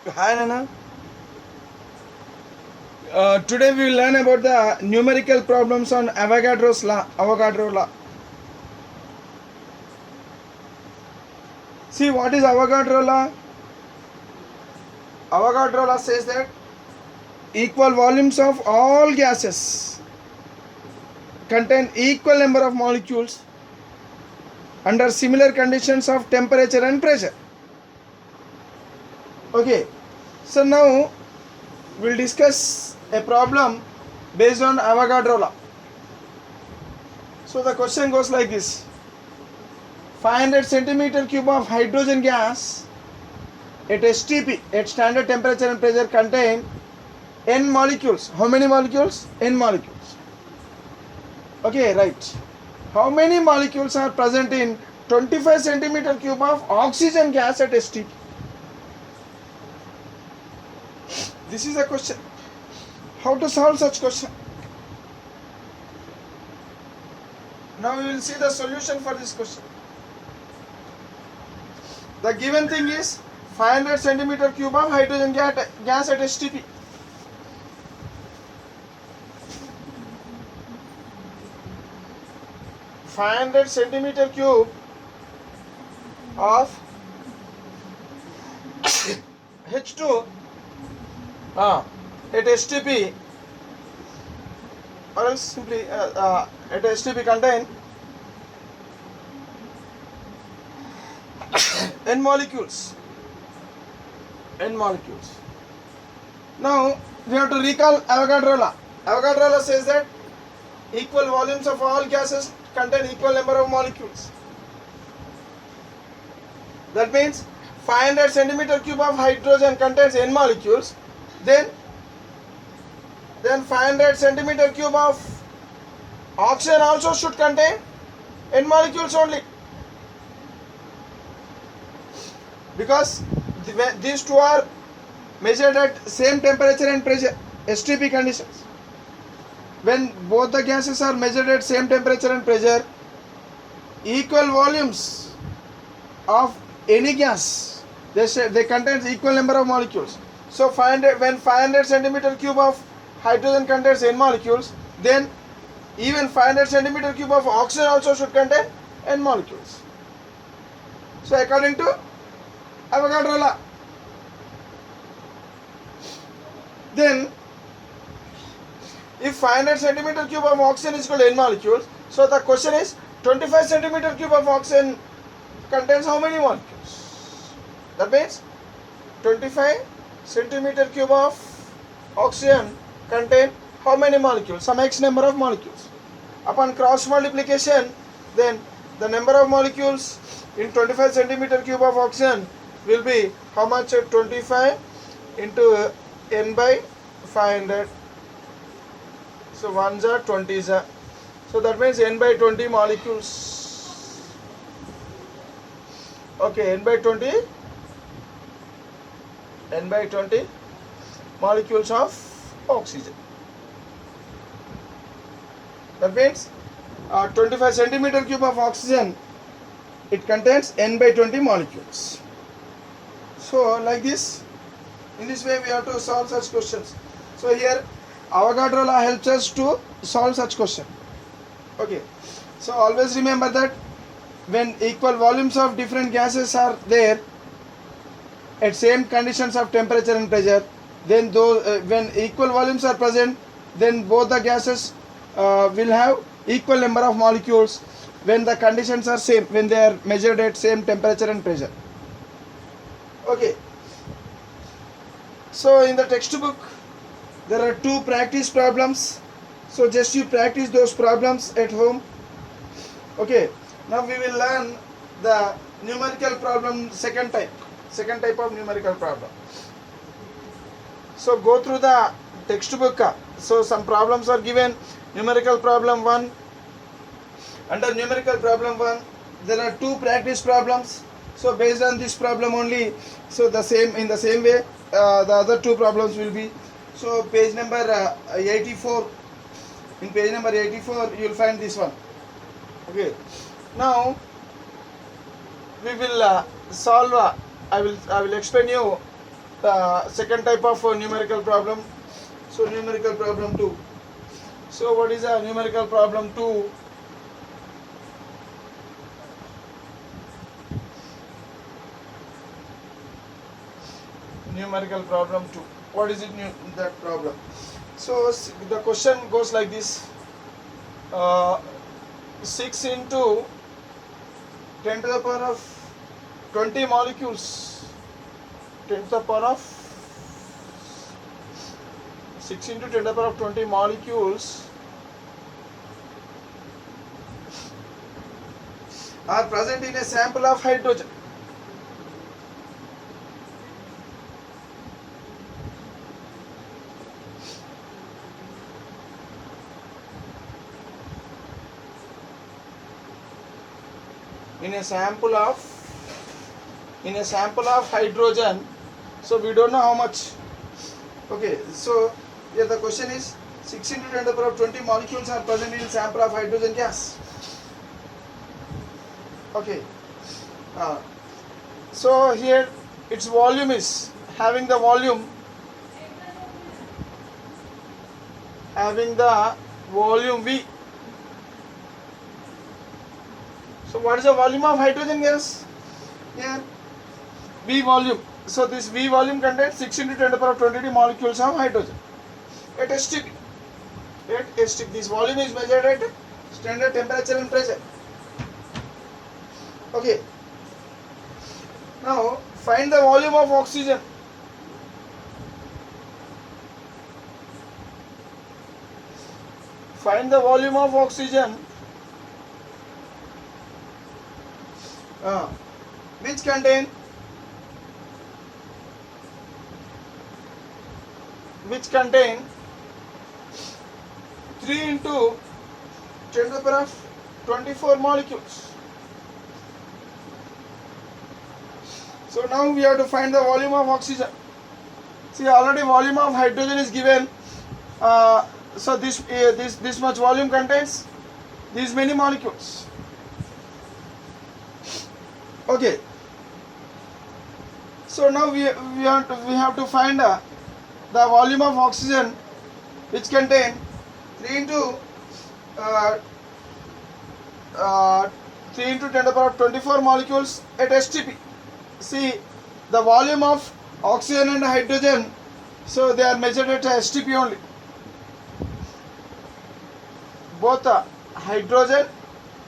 Hi Nana. Today we will learn about the numerical problems on Avogadro's law. Avogadro law. See what is Avogadro law? Avogadro law says that equal volumes of all gases contain equal number of molecules under similar conditions of temperature and pressure. Okay, so now we'll discuss a problem based on Avogadro law. So the question goes like this: 500 centimeter cube of hydrogen gas at STP, at standard temperature and pressure, contain n molecules. How many molecules? N molecules. Okay, right. How many molecules are present in 25 centimeter cube of oxygen gas at STP? This is a question. How to solve such question? Now we will see the solution for this question. The given thing is 500 centimeter cube of hydrogen gas at STP. (500 centimeter cube of H2 at STP, or else simply at STP contain n molecules. N molecules. Now we have to recall Avogadro law. Avogadro law says that equal volumes of all gases contain equal number of molecules. That means 500 centimeter cube of hydrogen contains n molecules. Then 500 centimeter cube of oxygen also should contain n molecules only, because these two are measured at same temperature and pressure, STP conditions. When both the gases are measured at same temperature and pressure, equal volumes of any gas, they contain equal number of molecules. So when 500 centimeter cube of hydrogen contains n molecules, then even 500 centimeter cube of oxygen also should contain n molecules. So according to Avogadro law, then if 500 centimeter cube of oxygen is equal to n molecules, so the question is 25 centimeter cube of oxygen contains how many molecules? That means 25 centimeter cube of oxygen contain how many molecules? Some x number of molecules. Upon cross multiplication, then the number of molecules in 25 centimeter cube of oxygen will be how much? 25 into n by 500. So 1s are 20s are. So that means n by 20 molecules. Okay, n by 20 molecules of oxygen. That means 25 centimeter cube of oxygen, it contains n by 20 molecules. So like this, in this way we have to solve such questions. So here Avogadro law helps us to solve such question. Okay, so always remember that when equal volumes of different gases are there at same conditions of temperature and pressure, then when equal volumes are present, then both the gases will have equal number of molecules when the conditions are same, when they are measured at same temperature and pressure. Okay, so in the textbook there are two practice problems, so just you practice those problems at home. Okay, now we will learn the numerical problem, second type of numerical problem. So go through the textbook. So some problems are given. Numerical problem 1. Under numerical problem 1 there are two practice problems. So based on this problem only, so in the same way the other two problems will be. So page number 84. In page number 84 you will find this one. Okay, now we will solve. I will explain you second type of numerical problem. So numerical problem 2. So what is a numerical problem 2? Numerical problem 2. What is it? That problem. So the question goes like this: 6 into 10 to the power of 20 molecules. 10 to the power of 6 into 10 to the power of 20 molecules are present in a sample of hydrogen. In a sample of hydrogen, so we don't know how much. Okay, so here the question is 6 into 10 to the power of 20 molecules are present in a sample of hydrogen gas. Okay, so here its volume is having the volume V. So what is the volume of hydrogen gas? Here V volume. So this V volume contains 6 into 10 to the power of 20 molecules of hydrogen at STP. This volume is measured at standard temperature and pressure. Okay. Now find the volume of oxygen. Find the volume of oxygen which contain 3 into 10 to the power of 24 molecules. So now we have to find the volume of oxygen. See, already volume of hydrogen is given. So this much volume contains these many molecules. Okay. So now we have to find the volume of oxygen which contain 3 into 10 to the power of 24 molecules at STP. See, the volume of oxygen and hydrogen, so they are measured at STP only. Both hydrogen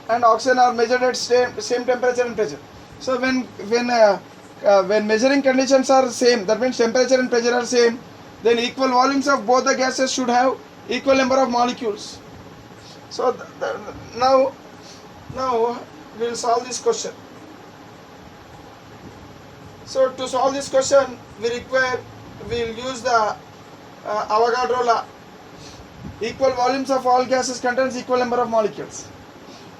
and oxygen are measured at same temperature and pressure. So when measuring conditions are same, that means temperature and pressure are same, then equal volumes of both the gases should have equal number of molecules. So now we will solve this question. So to solve this question, we will use the Avogadro law. Equal volumes of all gases contains equal number of molecules.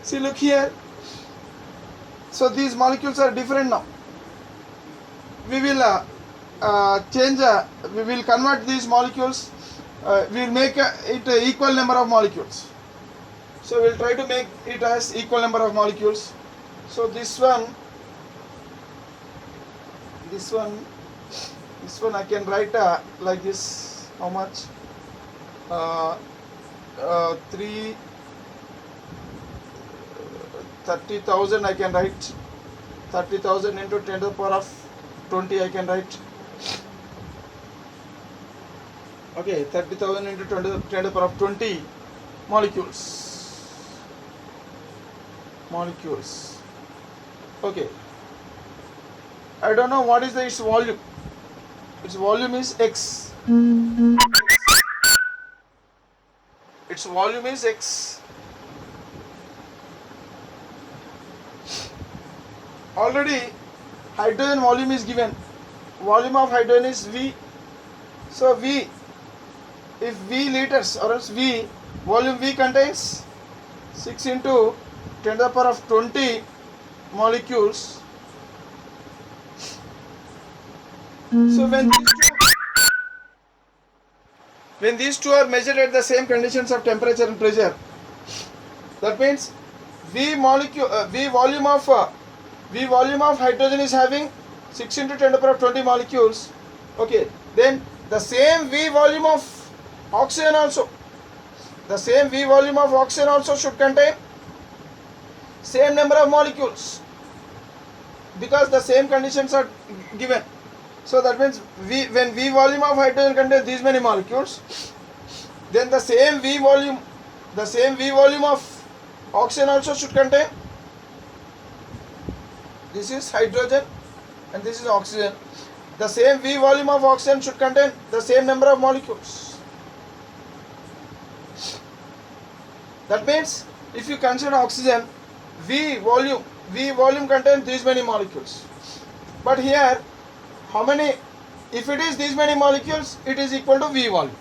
See, look here. So these molecules are different now. We will we will convert these molecules. We will make it equal number of molecules. So we will try to make it as equal number of molecules. So this one I can write like this. How much? 30,000 I can write. 30,000 into 10 to the power of 20 I can write. Okay, 30,000 into 10 to the power of 20 molecules. Okay. I don't know what is its volume. Its volume is X. Its volume is X. Already hydrogen volume is given. Volume of hydrogen is V. So V, if V liters or else V, volume V contains 6 into 10 to the power of 20 molecules. So when these two are measured at the same conditions of temperature and pressure, that means V volume of hydrogen is having 6 into 10 to the power of 20 molecules, Okay, then the same V volume of oxygen also, the same V volume of oxygen also should contain same number of molecules, because the same conditions are given. So that means when V volume of hydrogen contains these many molecules, then the same V volume of oxygen also should contain, this is hydrogen and this is oxygen, the same V volume of oxygen should contain the same number of molecules. That means if you consider oxygen, V volume contains these many molecules. But here, how many, if it is these many molecules, it is equal to V volume.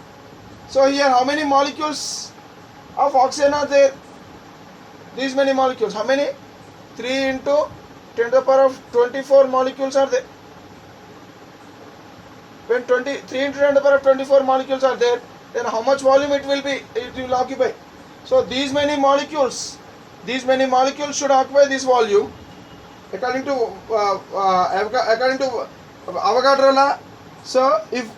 So here how many molecules of oxygen are there? These many molecules. How many? 3 into 10 to the power of 24 molecules are there. When 3 into 10 to the power of 24 molecules are there, then how much volume it will occupy? So these many molecules should occupy this volume according to Avogadro law. So if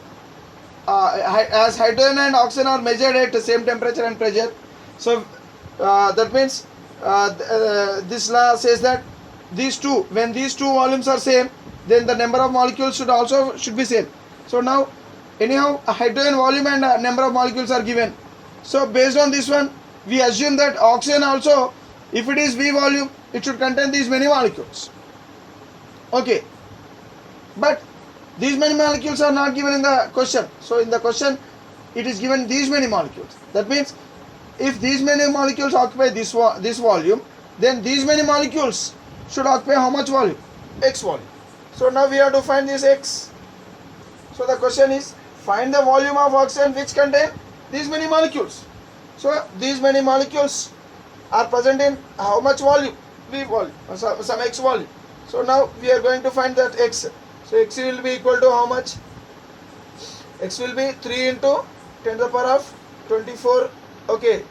as hydrogen and oxygen are measured at the same temperature and pressure, so that means this law says that when these two volumes are same, then the number of molecules should be same. So now anyhow hydrogen volume and number of molecules are given. So based on this one, we assume that oxygen also, if it is V volume, it should contain these many molecules. Okay, but these many molecules are not given in the question. So in the question it is given these many molecules. That means if these many molecules occupy this volume, then these many molecules should occupy how much volume? X volume. So now we have to find this X. So the question is, find the volume of oxygen which contain these many molecules. So these many molecules are present in how much volume? V volume, some X volume. So now we are going to find that X. So X will be equal to how much? X will be 3 into 10 to the power of 24. Okay,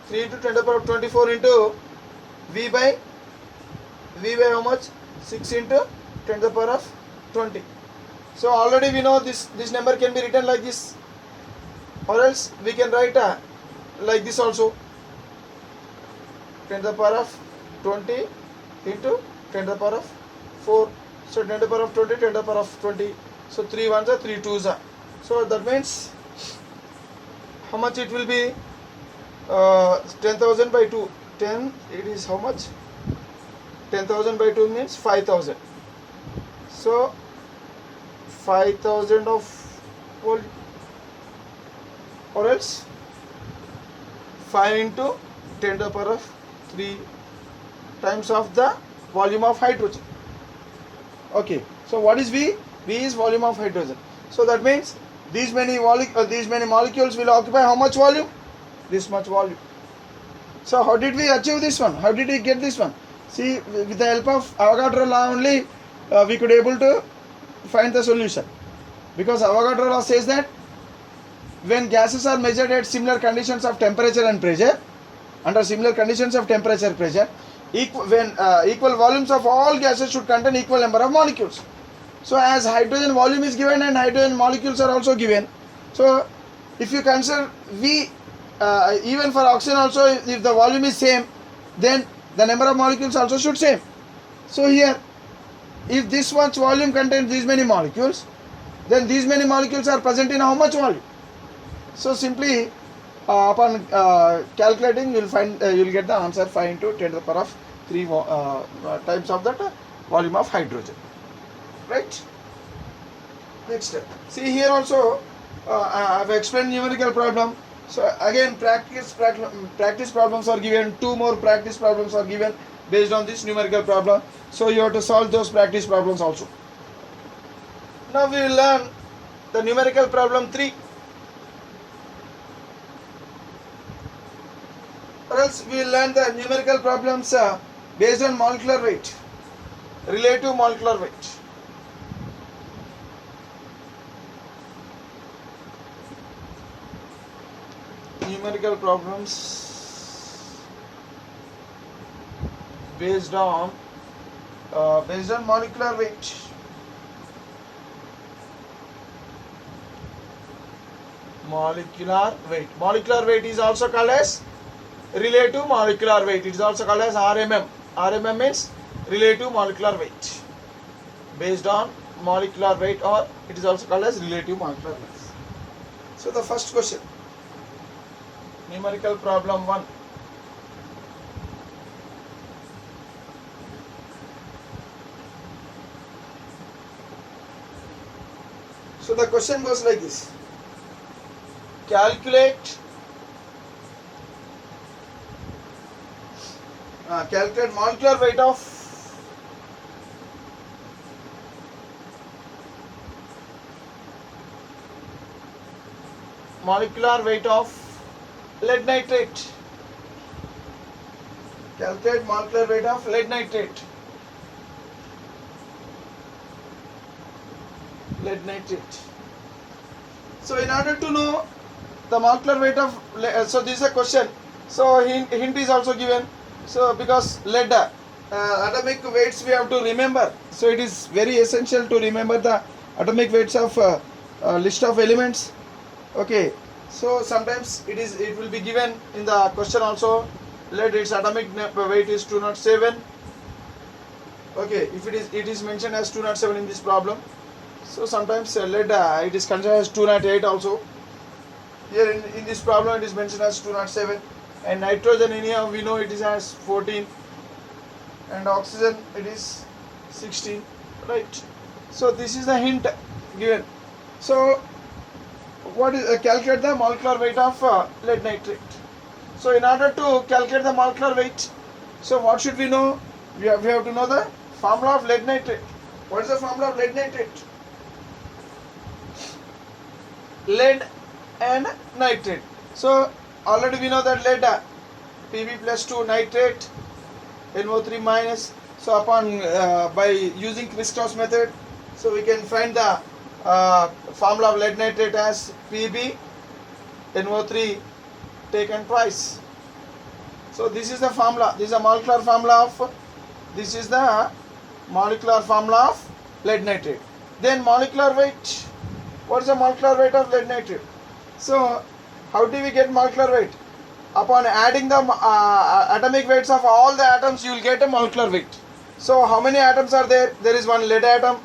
3 into 10 to the power of 24 into V by how much? 6 into 10 to the power of 20. So already we know this number can be written like this, or else we can write like this also, 10 to the power of 20 into 10 to the power of 4. So 10 to the power of 20, 10 to the power of 20. So 3 ones are 3 twos are. So that means how much it will be? 10,000 by 2. 10, it is how much? 10,000 by 2 means 5,000. So 5,000 of volt, or else 5 into 10 to the power of 3 times of the volume of hydrogen. Okay, so what is V? V is volume of hydrogen. So that means these many molecules will occupy how much volume? This much volume. So how did we achieve this one? How did we get this one? See, with the help of Avogadro law only we could able to find the solution, because Avogadro law says that when gases are measured at similar conditions of temperature and pressure, under similar conditions of temperature and pressure, equal volumes of all gases should contain equal number of molecules. So as hydrogen volume is given and hydrogen molecules are also given, so if you consider V, even for oxygen also, if the volume is same, then the number of molecules also should same. So here, if this much volume contains these many molecules, then these many molecules are present in how much volume? So simply upon calculating, you will get the answer 5 into 10 to the power of 3 times of that volume of hydrogen. Right? Next, see here also I have explained numerical problem. So again practice problems are given. 2 more practice problems are given based on this numerical problem. So you have to solve those practice problems also. Now we will learn the numerical problem 3. Or else we will learn the numerical problems based on molecular weight, relative molecular weight. Numerical problems based on molecular weight. molecular weight. Molecular weight is also called as relative molecular weight. It is also called as RMM. RMM means relative molecular weight. Based on molecular weight, or it is also called as relative molecular weight. So the first question, numerical problem 1. So the question goes like this. Calculate molecular weight of lead nitrate. Calculate molecular weight of lead nitrate. So in order to know the molecular weight of so this is a question. So hint is also given. So because lead atomic weights we have to remember. So it is very essential to remember the atomic weights of list of elements. Okay. So sometimes it will be given in the question also. Lead, its atomic weight is 207. Okay, if it is mentioned as 207 in this problem. So sometimes lead it is considered as 208 also. Here in this problem it is mentioned as 207, and nitrogen anyhow we know it is as 14, and oxygen it is 16, right? So this is the hint given. So what is calculate the molecular weight of lead nitrate. So in order to calculate the molecular weight, so what should we know? We have to know the formula of lead nitrate. What is the formula of lead nitrate? Lead and nitrate. So already we know that lead Pb plus 2 nitrate NO3 minus. So upon by using Christoph method, so we can find the formula of lead nitrate as Pb NO3 taken twice. So this is the formula. This is the molecular formula of lead nitrate. Then molecular weight. What is the molecular weight of lead nitrate? So how do we get molecular weight? Upon adding the atomic weights of all the atoms, you will get a molecular weight. So how many atoms are there? There is one lead atom,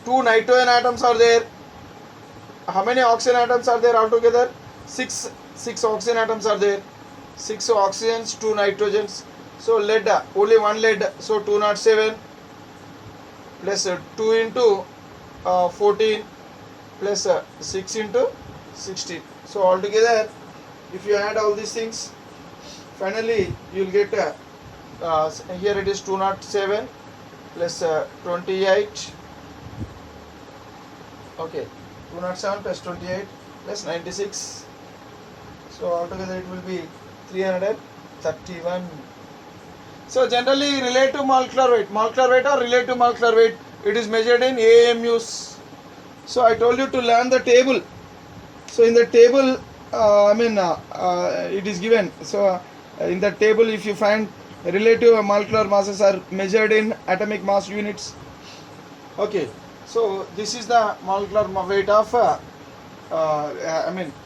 2 nitrogen atoms are there. How many oxygen atoms are there altogether? 6 oxygen atoms are there. 6 oxygens, 2 nitrogens. So lead, only one lead, so 207 plus 2 into 14 plus 6 into 16. So altogether, if you add all these things, finally you will get here it is 207 plus 28. Okay, 207 plus 28 plus 96. So altogether it will be 331. So generally relative molecular weight or relative molecular weight, it is measured in AMUs. So I told you to learn the table. So in the table, it is given. So in the table, if you find relative molecular masses are measured in atomic mass units. Okay. So this is the molecular weight of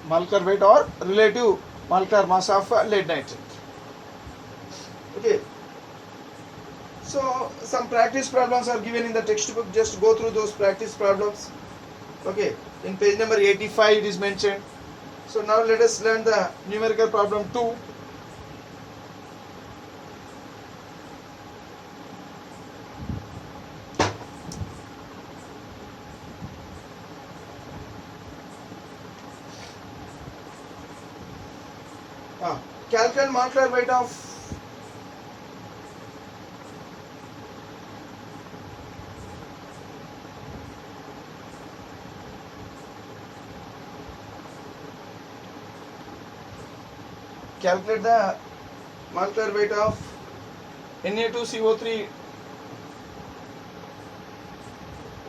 molecular weight or relative molecular mass of lead nitrate. Okay. So some practice problems are given in the textbook. Just go through those practice problems. Okay. In page number 85 it is mentioned. So now let us learn the numerical problem 2. Calculate molecular weight of calculate the molecular weight of Na2CO3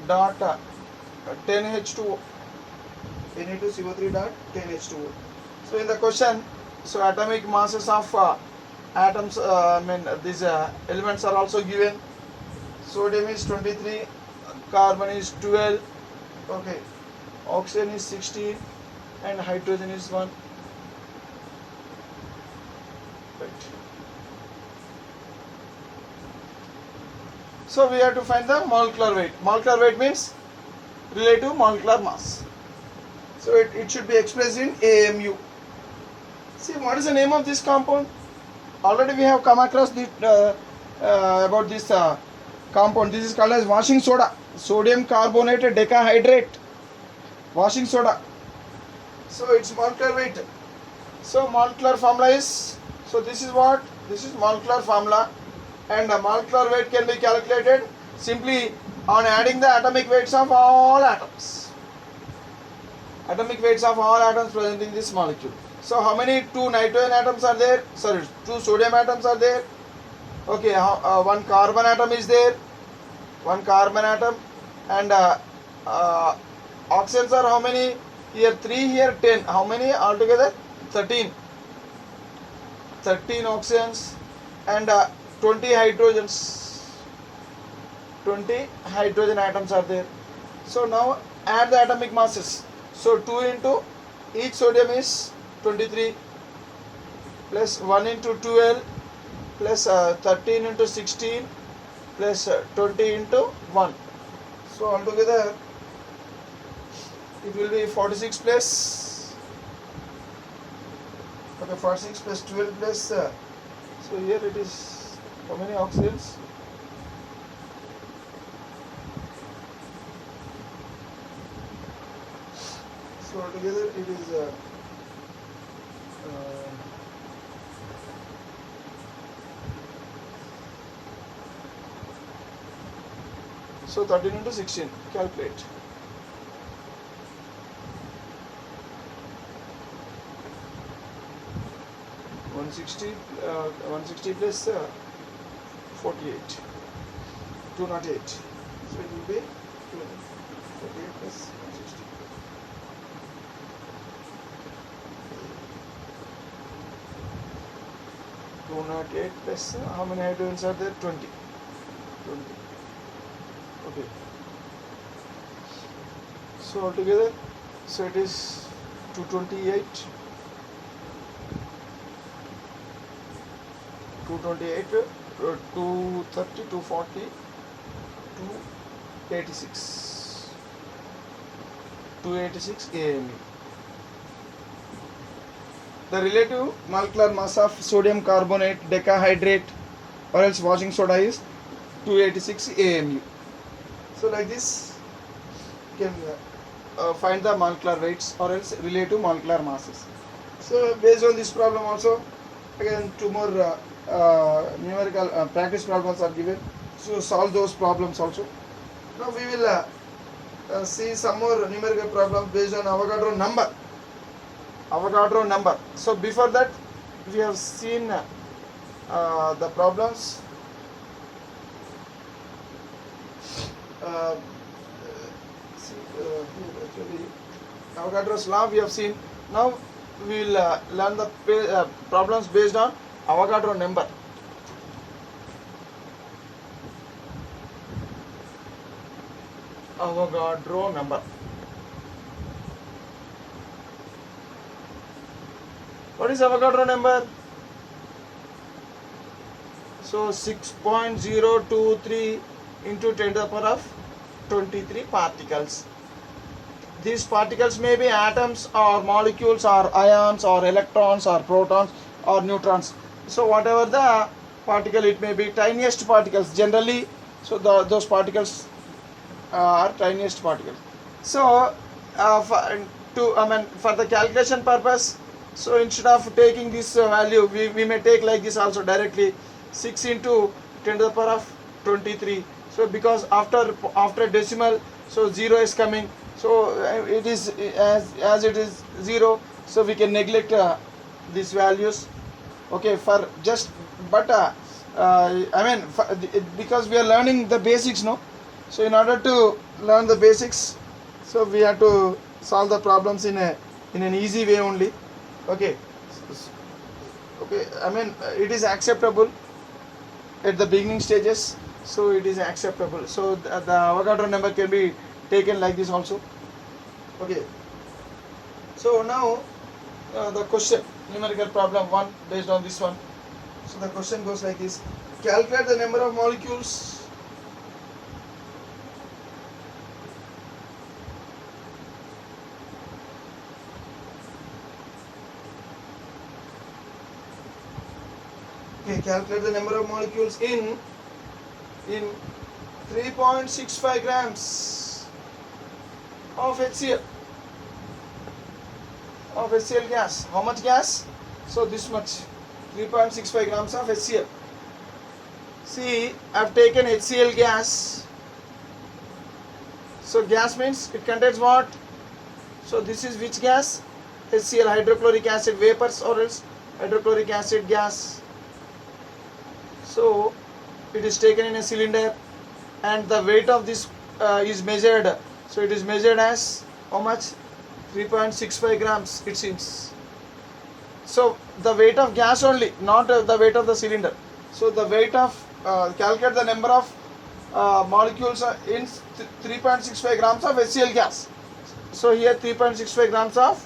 dot 10H2O. Na2CO3 dot 10H2O. So in the question, so atomic masses of atoms, these elements are also given. Sodium is 23, carbon is 12. Okay. oxygen is 16 and hydrogen is 1. Right. So we have to find the molecular weight. Molecular weight means relative molecular mass. So it should be expressed in AMU. See, what is the name of this compound? Already we have come across the about this compound. This is called as washing soda, sodium carbonate decahydrate, washing soda. So its molecular weight. So molecular formula is, so this is what, this is molecular formula, and the molecular weight can be calculated simply on adding the atomic weights of all atoms. Atomic weights of all atoms present in this molecule. So how many 2 nitrogen atoms are there? Sorry, 2 sodium atoms are there. Okay, 1 carbon atom is there. 1 carbon atom, and oxygens are how many? Here 3, here 10. How many altogether? 13. 13 oxygens and 20 hydrogens. 20 hydrogen atoms are there. So now add the atomic masses. So 2 into each sodium is 23 plus 1 into 12 plus 13 into 16 plus 20 into 1. So altogether it will be 46 plus, okay, 46 plus 12 plus, so here it is how many oxygens? So altogether it is so 13 into 16, calculate. 160 plus 48, 208. So it will be 48 plus 160. Plus how many hydrogens are there? 20. Okay. So altogether, so it is 228, 230, 240, 286, 286 AMU. The relative molecular mass of sodium carbonate decahydrate or else washing soda is 286 AMU. So like this you can find the molecular weights or else relative molecular masses. So based on this problem also, again 2 more numerical practice problems are given. So solve those problems also. Now we will see some more numerical problems based on Avogadro number. Avogadro number. So before that we have seen the problems. Actually Avogadro's law we have seen. Now we will learn the problems based on Avogadro number. Avogadro number. What is Avogadro number? So 6.023 into 10 to the power of 23 particles. These particles may be atoms or molecules or ions or electrons or protons or neutrons. So whatever the particle it may be, tiniest particles generally. So those particles are tiniest particles. So for the calculation purpose, so instead of taking this value, we may take like this also directly, 6 into 10 to the power of 23. So because after decimal, so 0 is coming. So it is as it is 0. So we can neglect these values. Okay, for just but because we are learning the basics, no. So in order to learn the basics, so we have to solve the problems in an easy way only. Okay. Okay. It is acceptable at the beginning stages. So it is acceptable. So the Avogadro number can be taken like this also. Okay. So now the question, numerical problem 1 based on this one. So the question goes like this: calculate the number of molecules calculate the number of molecules in 3.65 grams of HCl gas. How much gas? So this much, 3.65 grams of HCl. See, I've taken HCl gas. So gas means it contains what? So this is which gas? HCl, hydrochloric acid vapors, or else hydrochloric acid gas. So it is taken in a cylinder, and the weight of this is measured. So it is measured as how much? 3.65 grams, it seems. So the weight of gas only, not the weight of the cylinder. So the weight of, calculate the number of molecules in 3.65 grams of HCl gas. So here 3.65 grams of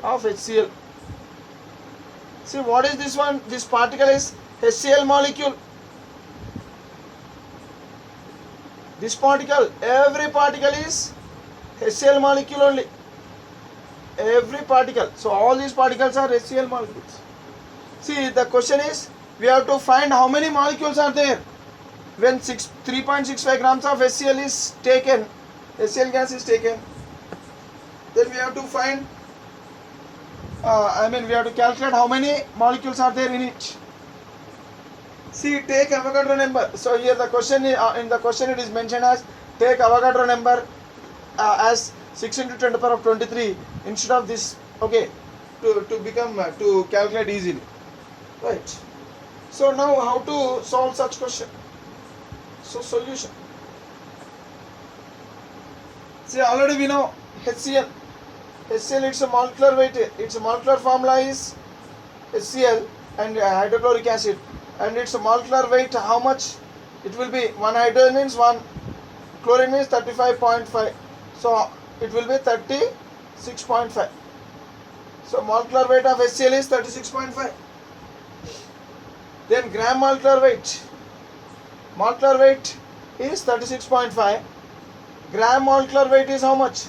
HCl. See, what is this one? This particle is HCl molecule. This particle, every particle is HCl molecule only. Every particle. So all these particles are HCl molecules. See, the question is, we have to find how many molecules are there. When 3.65 grams of HCl is taken, HCl gas is taken, then we have to find, we have to calculate how many molecules are there in it. See, take Avogadro number. So here the question, in the question it is mentioned as, take Avogadro number as 6 into 10 to the power of 23 instead of this, okay, to calculate easily, right? So now how to solve such question? So solution. See, already we know HCl, it's a molecular weight, its molecular formula is HCl and hydrochloric acid, and its molecular weight, how much it will be? 1 hydrogen means 1 chlorine means 35.5, so it will be 36.5. So molecular weight of HCl is 36.5. Then gram molecular weight is 36.5. Gram molecular weight is how much?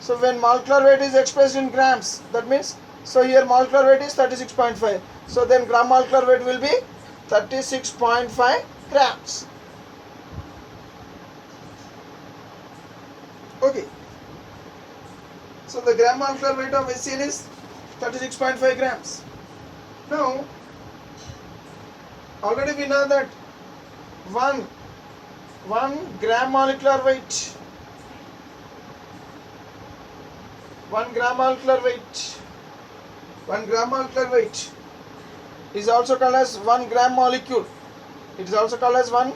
So when molecular weight is expressed in grams, that means, so here molecular weight is 36.5. So then gram molecular weight will be 36.5 grams. Okay. So the gram molecular weight of HCl is 36.5 grams. Now, already we know that 1 gram molecular weight, 1 gram molecular weight is also called as 1 gram molecule. It is also called as 1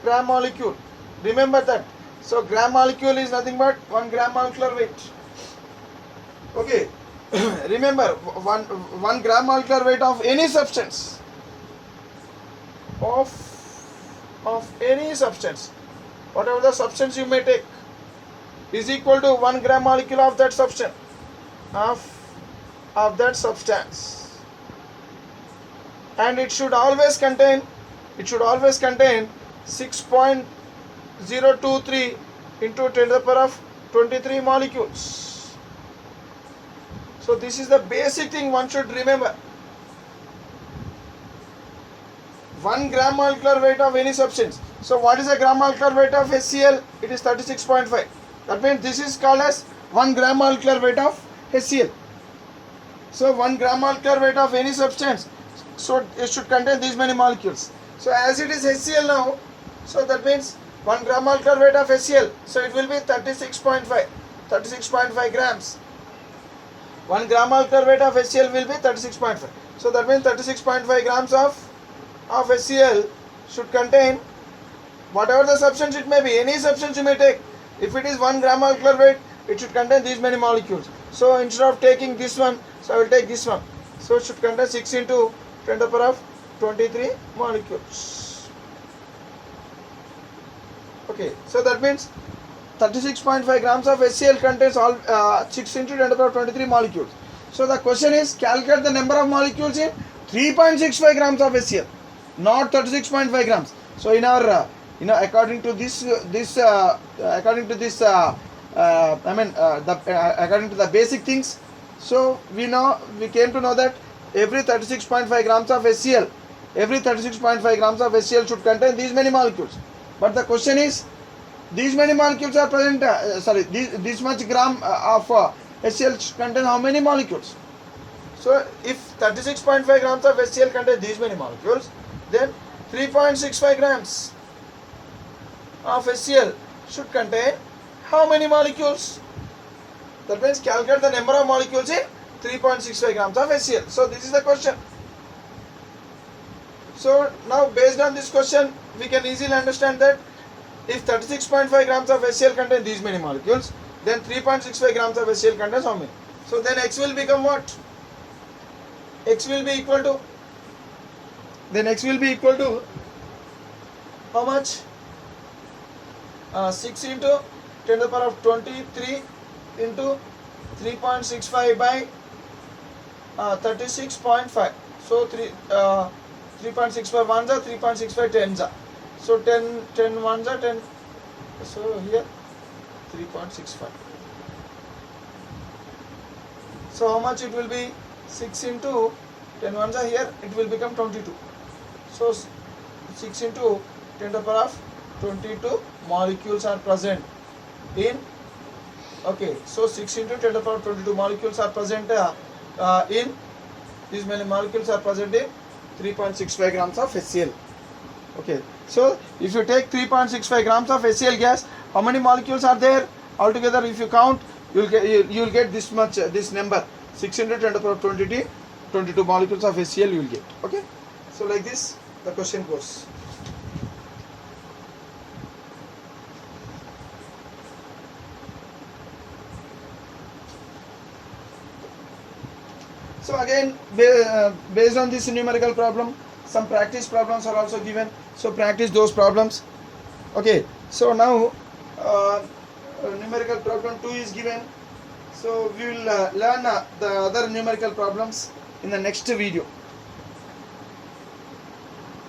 gram molecule. Remember that. So gram molecule is nothing but 1 gram molecular weight. Okay. Remember, 1 gram molecular weight of any substance, of any substance, whatever the substance you may take, is equal to 1 gram molecule of that substance, of that substance, and it should always contain 6.023 into 10 to the power of 23 molecules. So this is the basic thing one should remember. 1 gram molecular weight of any substance. So what is the gram molecular weight of HCl? It is 36.5. That means this is called as 1 gram molecular weight of HCl. So 1 gram molecular weight of any substance, so it should contain these many molecules. So as it is HCl now, so that means 1 gram molecular weight of HCl, so it will be 36.5 grams. 1 gram molecular weight of HCl will be 36.5. So that means 36.5 grams of HCl should contain whatever the substance it may be, any substance you may take. If it is 1 gram molecular weight, it should contain these many molecules. So instead of taking this one, so I will take this one. So it should contain 6 into 10 to the power of 23 molecules. Okay, so that means 36.5 grams of HCl contains all 6 into 10 to the power 23 molecules. So the question is calculate the number of molecules in 3.65 grams of HCl, not 36.5 grams. So in our according to this according to this according to the basic things, so we came to know that every 36.5 grams of HCl, should contain these many molecules. But the question is, these many molecules are present, this much gram of HCl contain how many molecules? So if 36.5 grams of HCl contain these many molecules, then 3.65 grams of HCl should contain how many molecules? That means calculate the number of molecules in 3.65 grams of HCl. So this is the question. So now based on this question, we can easily understand that if 36.5 grams of HCl contain these many molecules, then 3.65 grams of HCl contains how many? So then X will become what? X will be equal to how much? 6 into 10 to the power of 23 into 3.65 by 36.5. So 3.65 ones are 3.65 tens are. So 10 ones are 10. So here 3.65. So how much it will be? 6 into 10 ones are here. It will become 22. So 6 into 10 to the power of 22 molecules are present in. Okay, so 6 into 10 to the power of 22 molecules are present in. These many molecules are present in 3.65 grams of HCl. Okay, so if you take 3.65 grams of HCl gas, how many molecules are there altogether? If you count, you will get this much, this number, 6 into 10 to the power of 22 molecules of HCl you will get. Okay, so like this the question goes. So again, based on this numerical problem, some practice problems are also given. So practice those problems. Okay, so now numerical problem 2 is given. So we will learn the other numerical problems in the next video.